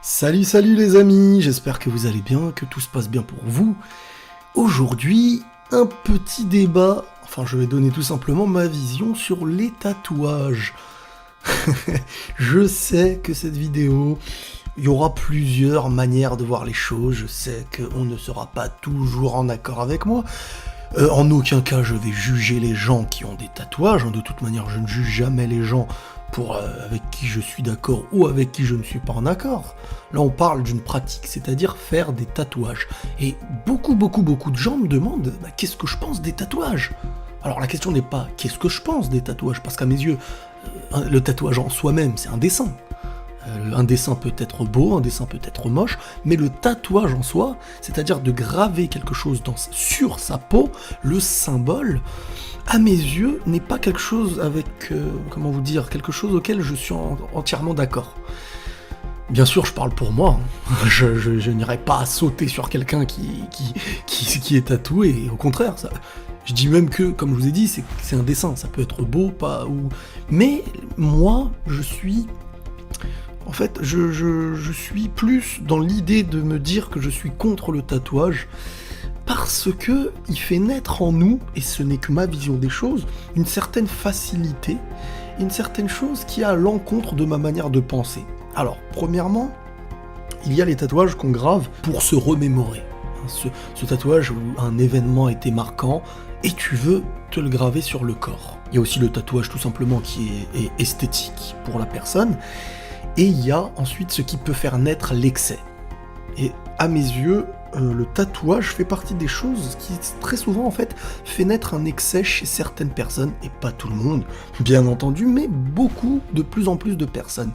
Salut, salut les amis, j'espère que vous allez bien, que tout se passe bien pour vous. Aujourd'hui, un petit débat, enfin je vais donner tout simplement ma vision sur les tatouages. Je sais que cette vidéo, il y aura plusieurs manières de voir les choses, je sais qu'on ne sera pas toujours en accord avec moi. En aucun cas je vais juger les gens qui ont des tatouages, de toute manière je ne juge jamais les gens avec qui je suis d'accord ou avec qui je ne suis pas en accord. Là on parle d'une pratique, c'est-à-dire faire des tatouages. Et beaucoup de gens me demandent qu'est-ce que je pense des tatouages. Alors la question n'est pas qu'est-ce que je pense des tatouages, parce qu'à mes yeux, le tatouage en soi-même c'est un dessin. Un dessin peut être beau, un dessin peut être moche, mais le tatouage en soi, c'est-à-dire de graver quelque chose sur sa peau, le symbole, à mes yeux, n'est pas quelque chose quelque chose auquel je suis entièrement d'accord. Bien sûr, je parle pour moi, hein. Je n'irai pas sauter sur quelqu'un qui est tatoué, et au contraire, je dis même que, comme je vous ai dit, c'est un dessin, ça peut être beau, pas, ou... Mais moi, je suis plus dans l'idée de me dire que je suis contre le tatouage parce que il fait naître en nous, et ce n'est que ma vision des choses, une certaine facilité, une certaine chose qui est à l'encontre de ma manière de penser. Alors, premièrement, il y a les tatouages qu'on grave pour se remémorer. Ce tatouage où un événement a été marquant et tu veux te le graver sur le corps. Il y a aussi le tatouage tout simplement qui est esthétique pour la personne. Et il y a ensuite ce qui peut faire naître l'excès. Et à mes yeux, le tatouage fait partie des choses qui très souvent en fait fait naître un excès chez certaines personnes, et pas tout le monde, bien entendu, mais de plus en plus de personnes.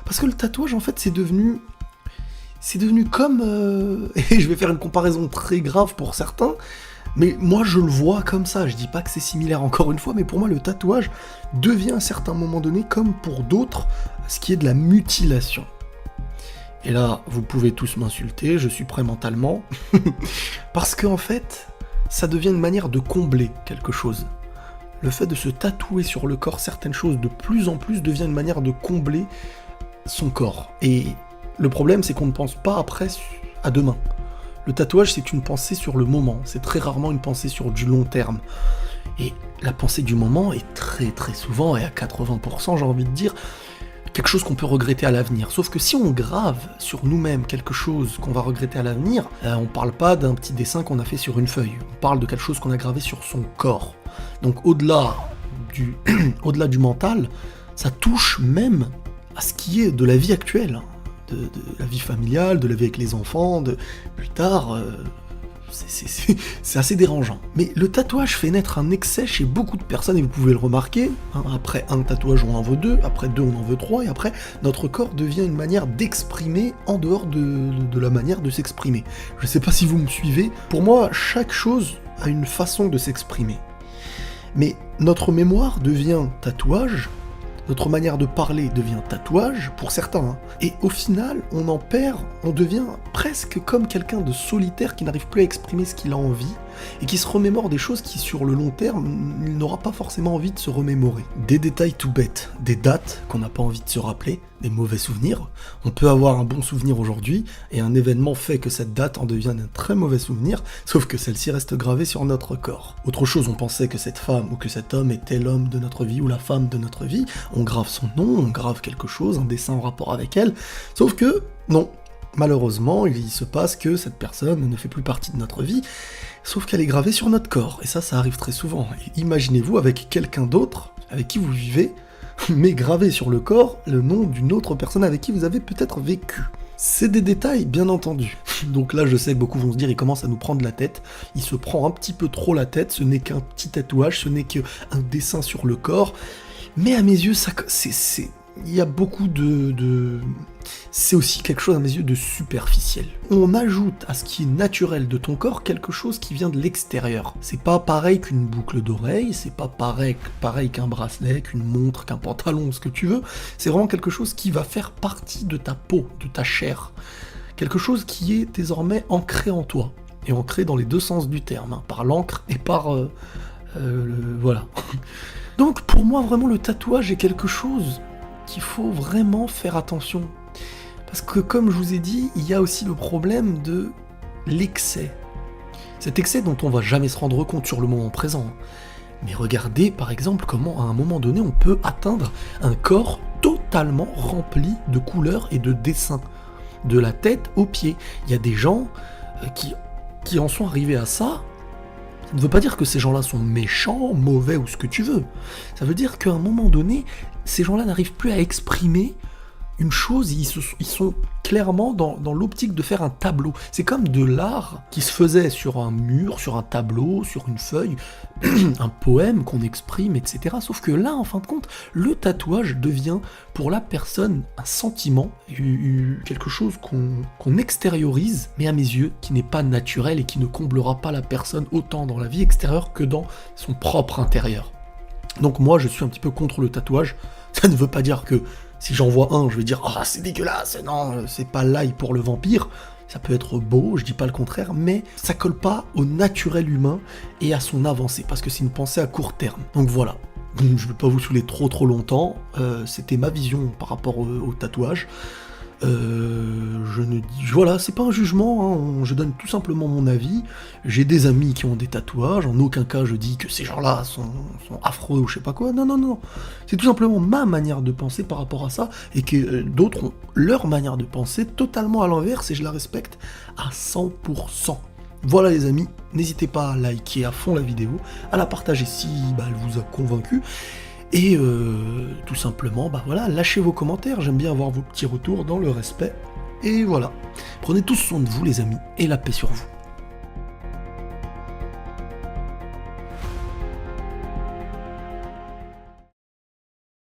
Parce que le tatouage en fait c'est devenu comme... et je vais faire une comparaison très grave pour certains, mais moi je le vois comme ça, je dis pas que c'est similaire encore une fois, mais pour moi le tatouage devient à un certain moment donné, comme pour d'autres, ce qui est de la mutilation. Et là, vous pouvez tous m'insulter, je suis prêt mentalement, parce qu'en fait, ça devient une manière de combler quelque chose. Le fait de se tatouer sur le corps certaines choses de plus en plus devient une manière de combler son corps. Et le problème, c'est qu'on ne pense pas après à demain. Le tatouage, c'est une pensée sur le moment, c'est très rarement une pensée sur du long terme. Et la pensée du moment est très souvent, et à 80% j'ai envie de dire, quelque chose qu'on peut regretter à l'avenir. Sauf que si on grave sur nous-mêmes quelque chose qu'on va regretter à l'avenir, on parle pas d'un petit dessin qu'on a fait sur une feuille, on parle de quelque chose qu'on a gravé sur son corps. Donc au-delà du mental, ça touche même à ce qui est de la vie actuelle, de la vie familiale, de la vie avec les enfants, plus tard... C'est assez dérangeant. Mais le tatouage fait naître un excès chez beaucoup de personnes, et vous pouvez le remarquer, hein, après un tatouage on en veut deux, après deux on en veut trois, et après notre corps devient une manière d'exprimer en dehors de la manière de s'exprimer. Je sais pas si vous me suivez, pour moi chaque chose a une façon de s'exprimer. Mais notre mémoire devient tatouage, notre manière de parler devient tatouage, pour certains, hein. Et au final, on devient presque comme quelqu'un de solitaire qui n'arrive plus à exprimer ce qu'il a envie, et qui se remémore des choses qui, sur le long terme, il n'aura pas forcément envie de se remémorer. Des détails tout bêtes, des dates qu'on n'a pas envie de se rappeler, des mauvais souvenirs. On peut avoir un bon souvenir aujourd'hui, et un événement fait que cette date en devient un très mauvais souvenir, sauf que celle-ci reste gravée sur notre corps. Autre chose, on pensait que cette femme ou que cet homme était l'homme de notre vie ou la femme de notre vie, on grave son nom, on grave quelque chose, un dessin en rapport avec elle, sauf que non. Malheureusement, il se passe que cette personne ne fait plus partie de notre vie, sauf qu'elle est gravée sur notre corps, et ça arrive très souvent. Et imaginez-vous avec quelqu'un d'autre, avec qui vous vivez, mais gravé sur le corps le nom d'une autre personne avec qui vous avez peut-être vécu. C'est des détails, bien entendu. Donc là, je sais que beaucoup vont se dire, il commence à nous prendre la tête, il se prend un petit peu trop la tête, ce n'est qu'un petit tatouage, ce n'est qu'un dessin sur le corps, mais à mes yeux, il y a beaucoup c'est aussi quelque chose à mes yeux de superficiel. On ajoute à ce qui est naturel de ton corps quelque chose qui vient de l'extérieur. C'est pas pareil qu'une boucle d'oreille, c'est pas pareil qu'un bracelet, qu'une montre, qu'un pantalon, ce que tu veux. C'est vraiment quelque chose qui va faire partie de ta peau, de ta chair. Quelque chose qui est désormais ancré en toi. Et ancré dans les deux sens du terme, hein, par l'encre et par... voilà. Donc pour moi, vraiment, le tatouage est quelque chose qu'il faut vraiment faire attention. Parce que comme je vous ai dit, il y a aussi le problème de l'excès. Cet excès dont on va jamais se rendre compte sur le moment présent. Mais regardez par exemple comment à un moment donné on peut atteindre un corps totalement rempli de couleurs et de dessins. De la tête aux pieds. Il y a des gens qui en sont arrivés à ça. Ça ne veut pas dire que ces gens-là sont méchants, mauvais ou ce que tu veux. Ça veut dire qu'à un moment donné, ces gens-là n'arrivent plus à exprimer une chose, ils sont clairement dans l'optique de faire un tableau. C'est comme de l'art qui se faisait sur un mur, sur un tableau, sur une feuille, un poème qu'on exprime, etc. Sauf que là, en fin de compte, le tatouage devient pour la personne un sentiment, quelque chose qu'on extériorise, mais à mes yeux, qui n'est pas naturel et qui ne comblera pas la personne autant dans la vie extérieure que dans son propre intérieur. Donc moi, je suis un petit peu contre le tatouage. Ça ne veut pas dire que si j'en vois un, je vais dire « Ah, c'est dégueulasse, non, c'est pas l'ail pour le vampire ». Ça peut être beau, je dis pas le contraire, mais ça colle pas au naturel humain et à son avancée, parce que c'est une pensée à court terme. Donc voilà, je vais pas vous saouler trop longtemps, c'était ma vision par rapport au tatouage. Voilà, c'est pas un jugement, hein, je donne tout simplement mon avis. J'ai des amis qui ont des tatouages, en aucun cas je dis que ces gens-là sont affreux ou je sais pas quoi, non. C'est tout simplement ma manière de penser par rapport à ça, et que d'autres ont leur manière de penser totalement à l'inverse, et je la respecte à 100%. Voilà les amis, n'hésitez pas à liker à fond la vidéo, à la partager si elle vous a convaincu, et tout simplement, voilà, lâchez vos commentaires, j'aime bien avoir vos petits retours dans le respect, et voilà. Prenez tous soin de vous les amis, et la paix sur vous.